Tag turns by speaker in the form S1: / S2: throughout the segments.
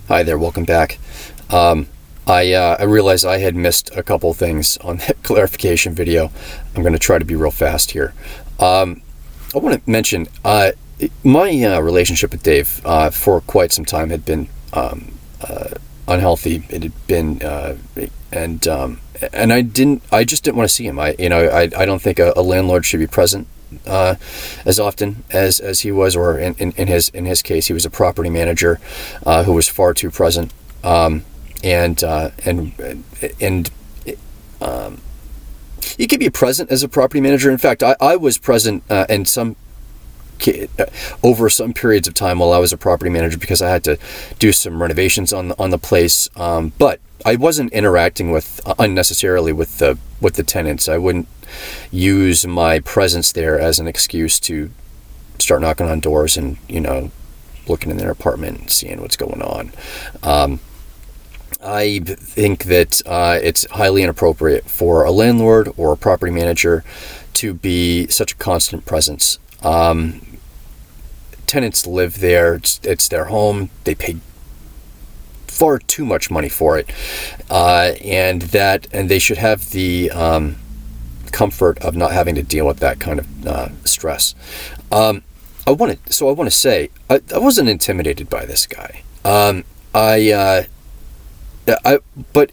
S1: Hi there, welcome back. I realized I had missed a couple things on that clarification video. I'm going to try to be real fast here. I want to mention my relationship with Dave for quite some time had been unhealthy. It had been and I just didn't want to see him. I don't think a landlord should be present as often as he was, or in his case, he was a property manager who was far too present. You can be present as a property manager. In fact, I was present over some periods of time while I was a property manager because I had to do some renovations on the place. But I wasn't interacting unnecessarily with the tenants. I wouldn't use my presence there as an excuse to start knocking on doors and looking in their apartment and seeing what's going on. I think that it's highly inappropriate for a landlord or a property manager to be such a constant presence. Tenants live there. It's their home. They pay far too much money for it, and they should have the comfort of not having to deal with that kind of stress. I want to say I wasn't intimidated by this guy. But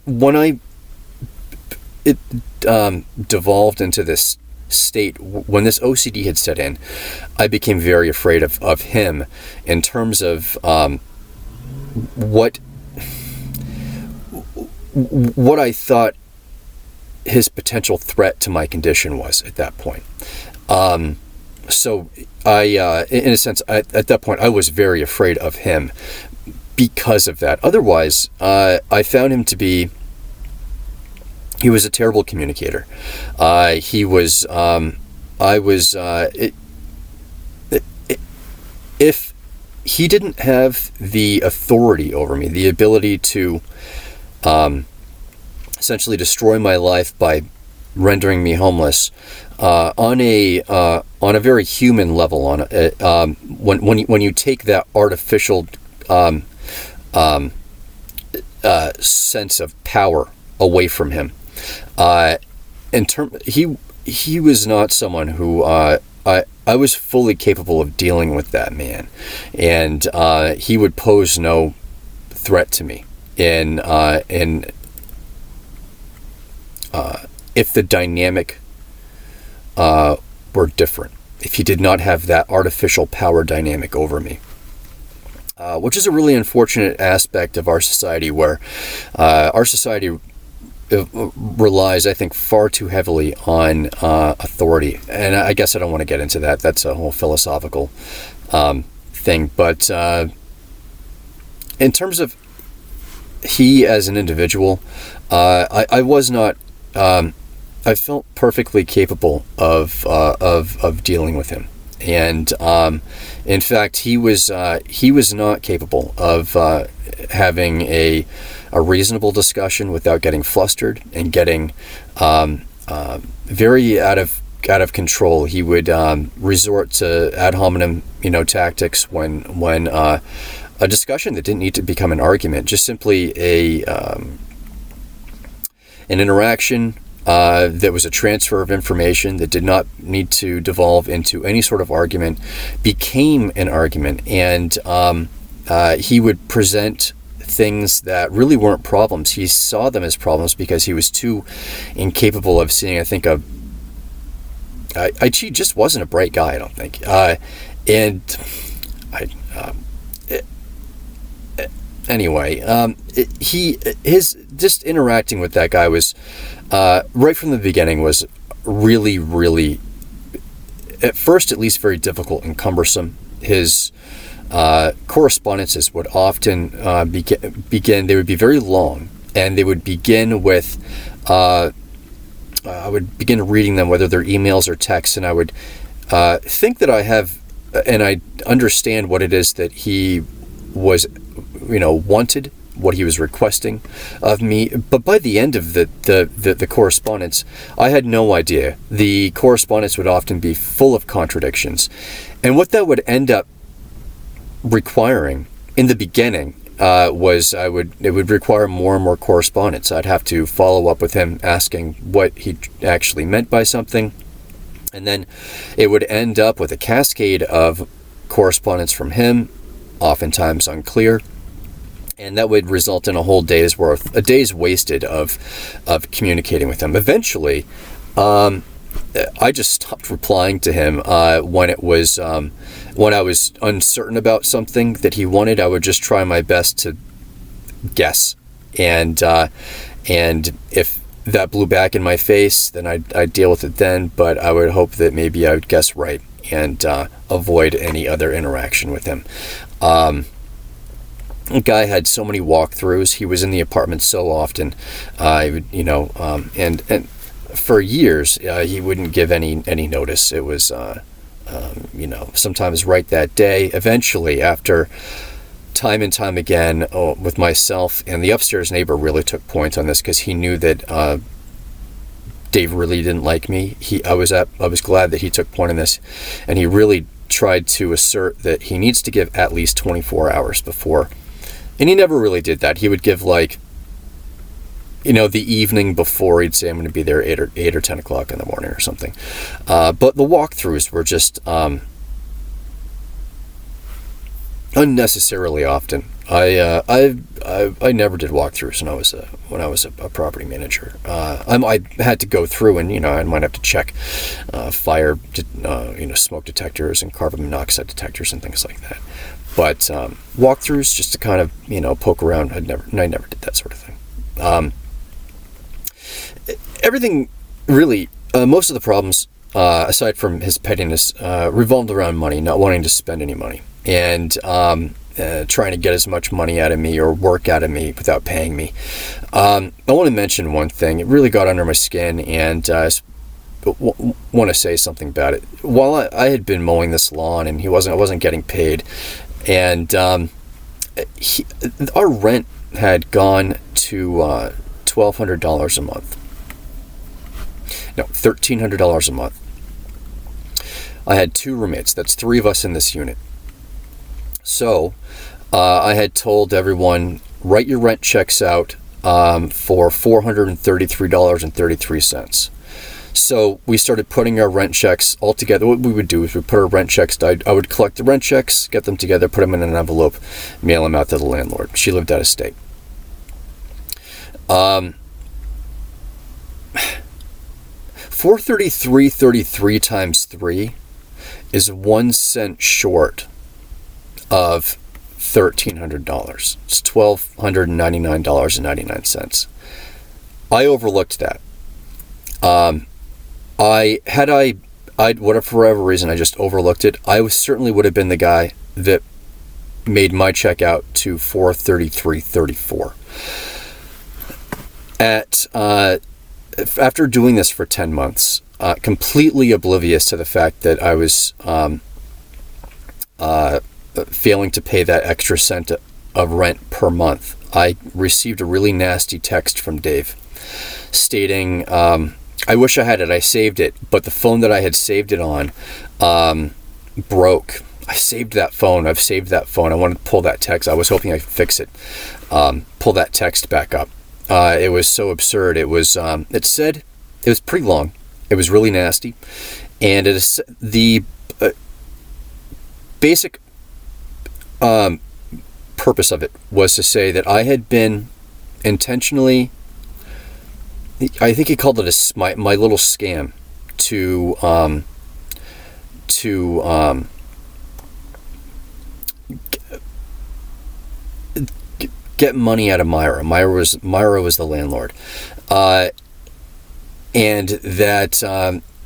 S1: when it devolved into this state, when this OCD had set in, I became very afraid of him in terms of what I thought his potential threat to my condition was at that point. So I, in a sense, at that point, I was very afraid of him because of that. Otherwise, I found him to be, he was a terrible communicator. If he didn't have the authority over me, the ability to essentially destroy my life by rendering me homeless, on a very human level, when you take that artificial sense of power away from him, he was not someone who I was fully capable of dealing with that man, and he would pose no threat to me if the dynamic were different, if he did not have that artificial power dynamic over me. Which is a really unfortunate aspect of our society, where our society relies, I think, far too heavily on authority. And I guess I don't want to get into that. That's a whole philosophical thing. But in terms of he as an individual, I was not. I felt perfectly capable of dealing with him. And in fact, he was not capable of having a reasonable discussion without getting flustered and getting very out of control. He would resort to ad hominem, tactics when a discussion that didn't need to become an argument, just simply an interaction. That was a transfer of information that did not need to devolve into any sort of argument, became an argument. And he would present things that really weren't problems. He saw them as problems because he was too incapable of seeing, I think, he just wasn't a bright guy, I don't think. Anyway, his just interacting with that guy was, right from the beginning, was really, really, at first at least, very difficult and cumbersome. His correspondences would often begin. They would be very long, and they would begin with. I would begin reading them, whether they're emails or texts, and I would think that I have, and I understand what it is that he was, wanted, what he was requesting of me. But by the end of the correspondence, I had no idea. The correspondence would often be full of contradictions. And what that would end up requiring in the beginning, it would require more and more correspondence. I'd have to follow up with him asking what he actually meant by something. And then it would end up with a cascade of correspondence from him, oftentimes unclear. And that would result in a day's wasted of communicating with him. Eventually, I just stopped replying to him when I was uncertain about something that he wanted. I would just try my best to guess, and if that blew back in my face, then I'd deal with it then. But I would hope that maybe I would guess right and avoid any other interaction with him. The guy had so many walkthroughs. He was in the apartment so often. And for years, he wouldn't give any notice. It was, sometimes right that day. Eventually, after time and time again, with myself and the upstairs neighbor really took point on this because he knew that Dave really didn't like me. I was glad that he took point on this, and he really tried to assert that he needs to give at least 24 hours before. And he never really did that. He would give the evening before. He'd say, I'm going to be there 8 or 10 o'clock in the morning or something. But the walkthroughs were just unnecessarily often. I never did walkthroughs when I was a property manager. I had to go through and I might have to check fire, smoke detectors and carbon monoxide detectors and things like that. But walkthroughs just to kind of poke around. I never did that sort of thing. Everything really, most of the problems, aside from his pettiness, revolved around money, not wanting to spend any money, and trying to get as much money out of me or work out of me without paying me. I want to mention one thing. It really got under my skin, and I want to say something about it. While I had been mowing this lawn, and I wasn't getting paid, and our rent had gone to $1,200 a month. No, $1,300 a month. I had 2 roommates. That's 3 of us in this unit. So I had told everyone, write your rent checks out for $433.33. So we started putting our rent checks all together. What we would do is we put our rent checks. I would collect the rent checks, get them together, put them in an envelope, mail them out to the landlord. She lived out of state. $433.33 times 3 is 1 cent short of $1,300. It's $1,299.99. I overlooked that. For whatever reason, I just overlooked it. I certainly would have been the guy that made my check out to $433.34. After doing this for 10 months, completely oblivious to the fact that I was failing to pay that extra cent of rent per month, I received a really nasty text from Dave stating, I wish I had it. I saved it, but the phone that I had saved it on broke. I saved that phone. I've saved that phone. I wanted to pull that text. I was hoping I could fix it. Pull that text back up. It was so absurd. It was. It said it was pretty long. It was really nasty, and it is the basic purpose of it was to say that I had been intentionally. I think he called it my little scam to get money out of Myra. Myra was the landlord, and that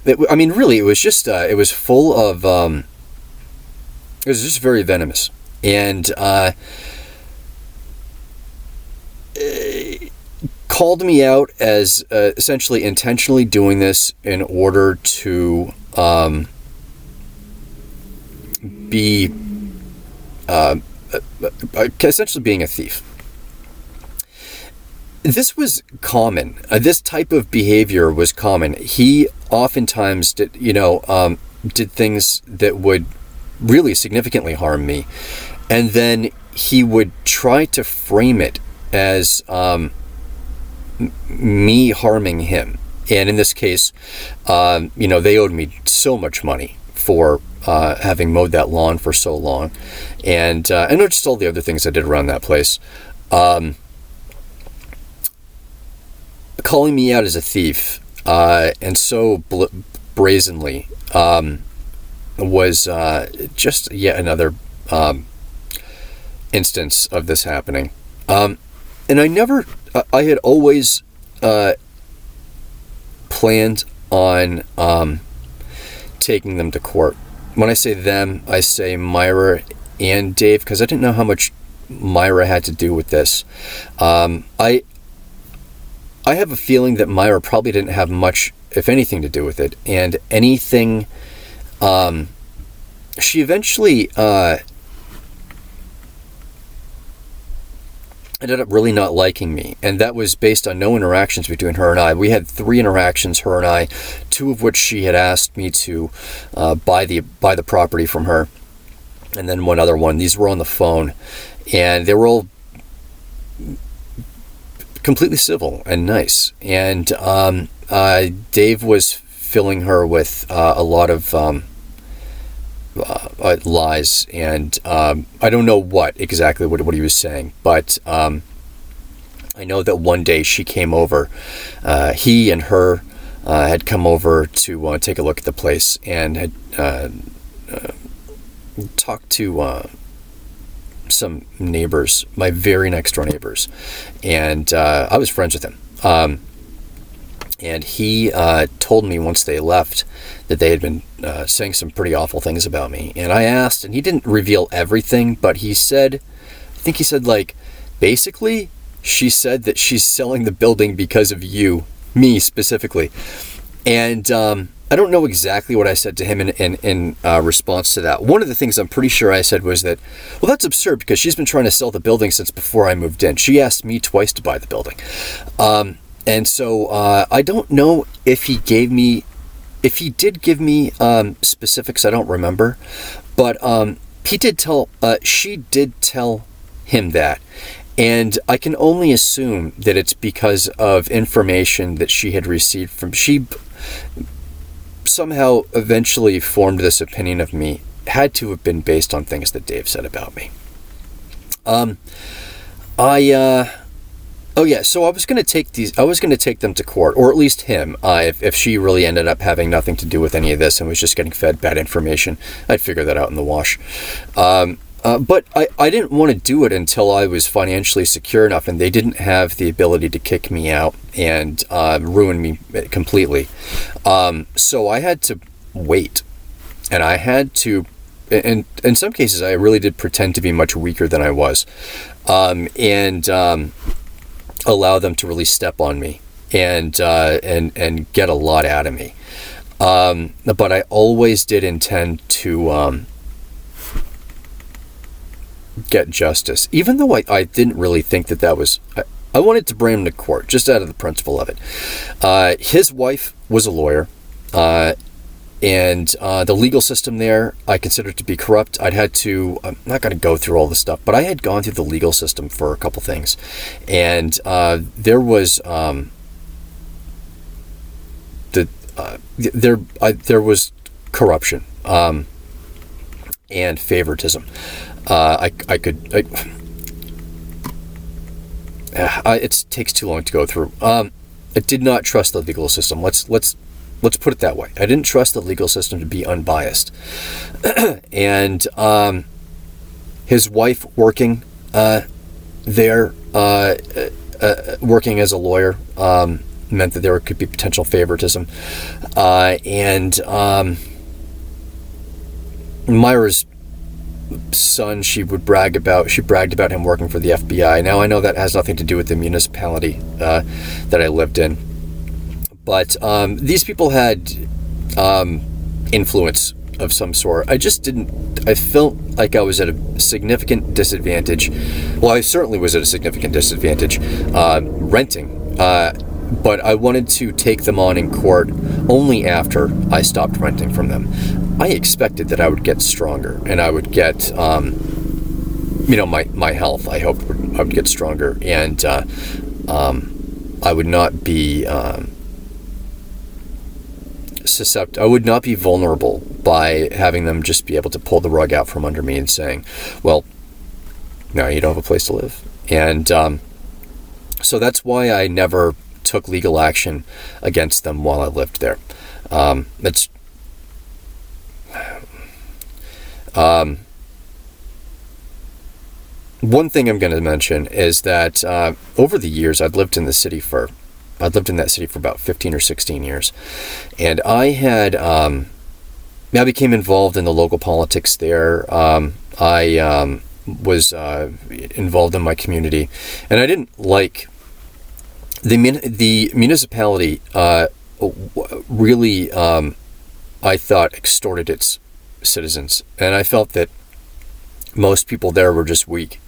S1: really it was just it was full of it was just very venomous, and called me out as essentially intentionally doing this in order to be essentially being a thief. This was common. This type of behavior was common. He oftentimes did things that would really significantly harm me, and then he would try to frame it as me harming him. And in this case, they owed me so much money for having mowed that lawn for so long, and just all the other things I did around that place. Calling me out as a thief, and so brazenly, was just yet another instance of this happening. And I had always planned on taking them to court. When I say them, I say Myra and Dave, because I didn't know how much Myra had to do with this. I have a feeling that Myra probably didn't have much, if anything, to do with it. And anything, she eventually ended up really not liking me, and that was based on no interactions between her and I. We had 3 interactions, her and I, 2 of which she had asked me to buy the property from her, and then one other one. These were on the phone, and they were all completely civil and nice. And Dave was filling her with a lot of lies, and I don't know what exactly what he was saying, but I know that one day she came over. He and her had come over to take a look at the place, and had talked to some neighbors, my very next door neighbors, and I was friends with him. And he told me once they left that they had been saying some pretty awful things about me. And I asked, and he didn't reveal everything, but he said, like, basically, she said that she's selling the building because of you, me specifically. And I don't know exactly what I said to him in response to that. One of the things I'm pretty sure I said was that, well, that's absurd because she's been trying to sell the building since before I moved in. She asked me twice to buy the building. And so I don't know if he did give me specifics. I don't remember, but she did tell him that, and I can only assume that it's because of information that she had received from. She somehow eventually formed this opinion of me. Had to have been based on things that Dave said about me. Oh yeah, so I was going to take them to court, or at least him, if she really ended up having nothing to do with any of this and was just getting fed bad information. I'd figure that out in the wash. But I didn't want to do it until I was financially secure enough, and they didn't have the ability to kick me out and ruin me completely. So I had to wait, and I had to, in some cases, I really did pretend to be much weaker than I was, and allow them to really step on me and get a lot out of me. But I always did intend to get justice, even though I didn't really think that was. I wanted to bring him to court just out of the principle of it. His wife was a lawyer, and the legal system there I considered to be corrupt. I'm not going to go through all the stuff, but I had gone through the legal system for a couple things, and there was there was corruption and favoritism. It takes too long to go through. I did not trust the legal system. Let's put it that way. I didn't trust the legal system to be unbiased. And his wife working there, working as a lawyer, meant that there could be potential favoritism. And Myra's son, she bragged about him working for the FBI. Now I know that has nothing to do with the municipality that I lived in. But these people had influence of some sort. I felt like I was at a significant disadvantage. Well, I certainly was at a significant disadvantage renting. But I wanted to take them on in court only after I stopped renting from them. I expected that I would get stronger and I would get my health, I hope I would get stronger, and I would not be susceptible. I would not be vulnerable by having them just be able to pull the rug out from under me and saying, well, now you don't have a place to live. And so that's why I never took legal action against them while I lived there. That's one thing I'm going to mention is that over the years I've lived in that city for about 15 or 16 years, and I became involved in the local politics there. I was involved in my community, and I didn't like the municipality. Really, I thought extorted its citizens, and I felt that most people there were just weak.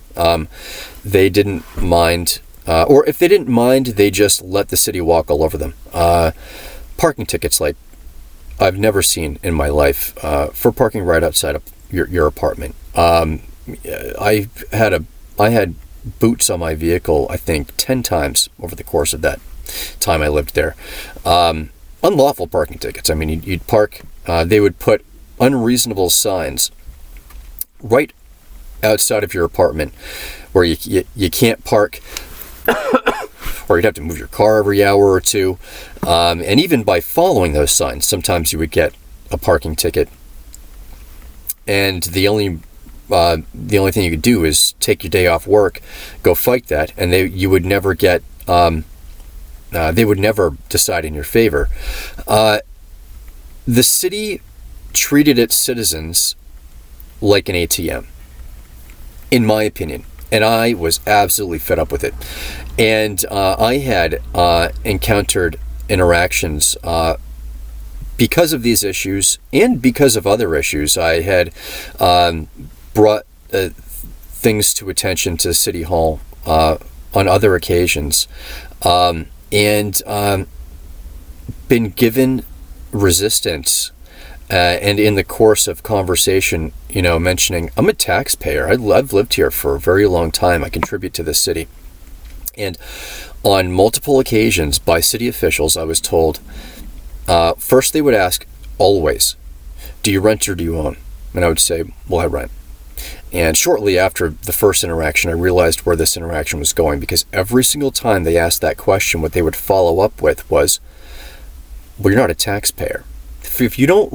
S1: They didn't mind, or if they didn't mind, they just let the city walk all over them. Parking tickets like I've never seen in my life for parking right outside of your apartment. I had boots on my vehicle, I think 10 times over the course of that time I lived there. Unlawful parking tickets. I mean, you'd park, they would put unreasonable signs right outside of your apartment where you can't park, or you'd have to move your car every hour or two. And even by following those signs, sometimes you would get a parking ticket. And the only thing you could do is take your day off work, go fight that, and they would never decide in your favor. The city treated its citizens like an ATM, in my opinion, and I was absolutely fed up with it. And I had encountered interactions because of these issues and because of other issues. I had brought things to attention to City Hall on other occasions, and been given resistance. And in the course of conversation, mentioning, I'm a taxpayer. I've lived here for a very long time. I contribute to this city. And on multiple occasions by city officials, I was told, first they would ask, always, do you rent or do you own? And I would say, well, I rent. And shortly after the first interaction, I realized where this interaction was going, because every single time they asked that question, what they would follow up with was, well, you're not a taxpayer. If you don't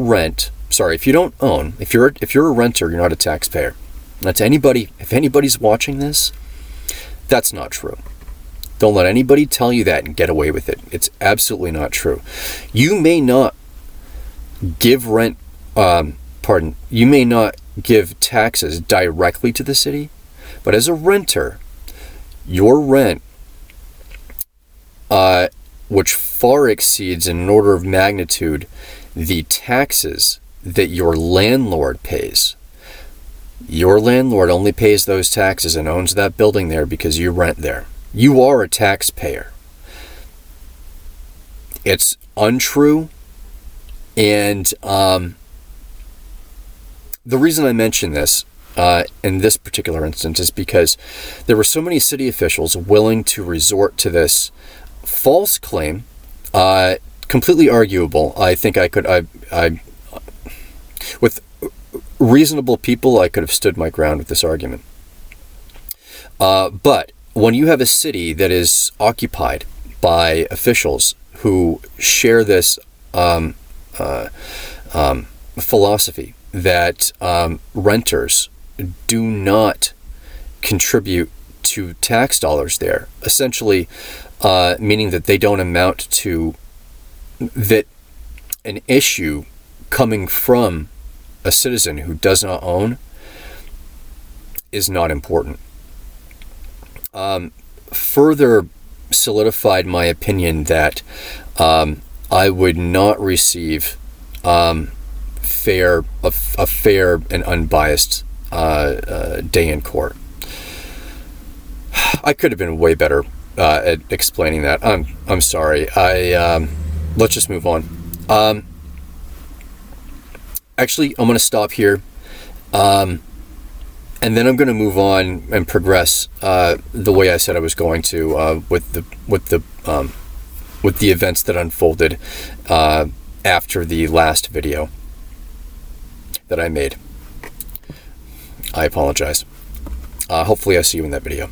S1: own, if you're a renter, you're not a taxpayer. Now, to anybody, if anybody's watching this, that's not true. Don't let anybody tell you that and get away with it. It's absolutely not true. You may not give you may not give taxes directly to the city, but as a renter, your rent, which far exceeds in an order of magnitude the taxes that your landlord pays. Your landlord only pays those taxes and owns that building there because you rent there. You are a taxpayer. It's untrue, and the reason I mention this in this particular instance is because there were so many city officials willing to resort to this false claim, completely arguable. I think with reasonable people, I could have stood my ground with this argument. But when you have a city that is occupied by officials who share this philosophy that renters do not contribute to tax dollars there, essentially meaning that they don't amount to, that an issue coming from a citizen who does not own is not important. Further solidified my opinion that I would not receive a fair and unbiased day in court. I could have been way better at explaining that. I'm sorry. Let's just move on. Actually, I'm going to stop here. And then I'm going to move on and progress the way I said I was going to with the events that unfolded after the last video that I made. I apologize. Hopefully I see you in that video.